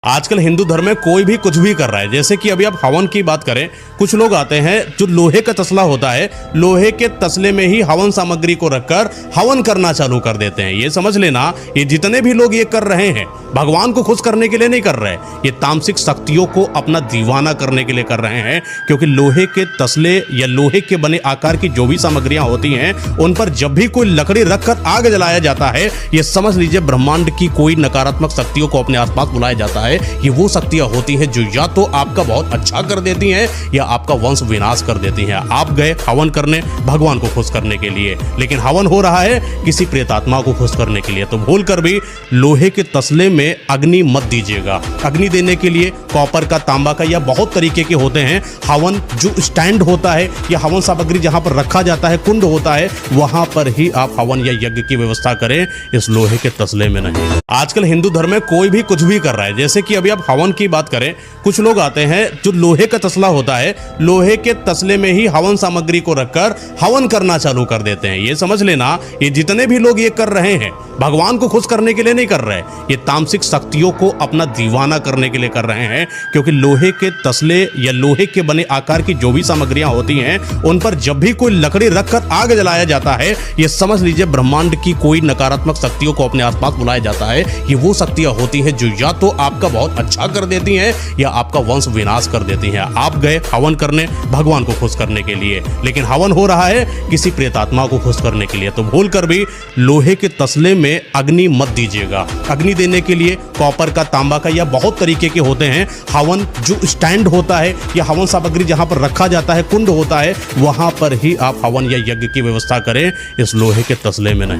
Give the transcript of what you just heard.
आजकल हिंदू धर्म में कोई भी कुछ भी कर रहा है। जैसे कि अभी आप हवन की बात करें, कुछ लोग आते हैं जो लोहे का तसला होता है, लोहे के तसले में ही हवन सामग्री को रखकर हवन करना चालू कर देते हैं। ये समझ लेना, ये जितने भी लोग ये कर रहे हैं भगवान को खुश करने के लिए नहीं कर रहे, ये तामसिक शक्तियों को अपना दीवाना करने के लिए कर रहे हैं। क्योंकि लोहे के तसले या लोहे के बने आकार की जो भी सामग्रियां होती हैं, उन पर जब भी कोई लकड़ी रखकर आग जलाया जाता है, ये समझ लीजिए ब्रह्मांड की कोई नकारात्मक शक्तियों को अपने आसपास बुलाया जाता है। ये वो शक्तियां होती है जो या तो आपका बहुत अच्छा कर देती हैं या आपका वंश विनाश कर देती हैं। आप गए हवन करने भगवान को खुश करने के लिए, लेकिन हवन हो रहा है किसी प्रेतात्मा को खुश करने के लिए, तो भूल कर भी लोहे के तसले में अग्नि मत दीजिएगा। अग्नि देने के लिए कॉपर का, तांबा का या बहुत तरीके के होते हैं हवन जो स्टैंड होता है या हवन सामग्री जहां पर रखा जाता है, कुंड होता है, वहां पर ही आप हवन या यज्ञ की व्यवस्था करें, इस लोहे के तसले में नहीं। आजकल हिंदू धर्म में कोई भी कुछ भी कर रहा है। जैसे कि अभी आप हवन की बात करें, कुछ लोग आते हैं जो लोहे का तसला होता है, लोहे के तसले में ही हवन सामग्री को रखकर हवन करना चालू कर देते हैं। ये समझ लेना, ये जितने भी लोग ये कर रहे हैं भगवान को खुश करने के लिए नहीं कर रहे, ये तामसिक शक्तियों को अपना दीवाना करने के लिए कर रहे हैं। क्योंकि लोहे के तसले या लोहे के बने आकार की जो भी सामग्रियां होती हैं, उन पर जब भी कोई लकड़ी रखकर आग जलाया जाता है, ये समझ लीजिए ब्रह्मांड की कोई नकारात्मक शक्तियों को अपने आसपास बुलाया जाता है। ये वो शक्तियां होती है जो या तो आपका बहुत अच्छा कर देती हैं या आपका वंश विनाश कर देती हैं। आप गए हवन करने भगवान को खुश करने के लिए, लेकिन हवन हो रहा है किसी प्रेतात्मा को खुश करने के लिए, तो भूल कर भी लोहे के तसले में अग्नि मत दीजिएगा। अग्नि देने के लिए कॉपर का, तांबा का या बहुत तरीके के होते हैं हवन जो स्टैंड होता है या हवन सामग्री जहां पर रखा जाता है, कुंड होता है, वहां पर ही आप हवन या यज्ञ की व्यवस्था करें, इस लोहे के तसले में नहीं।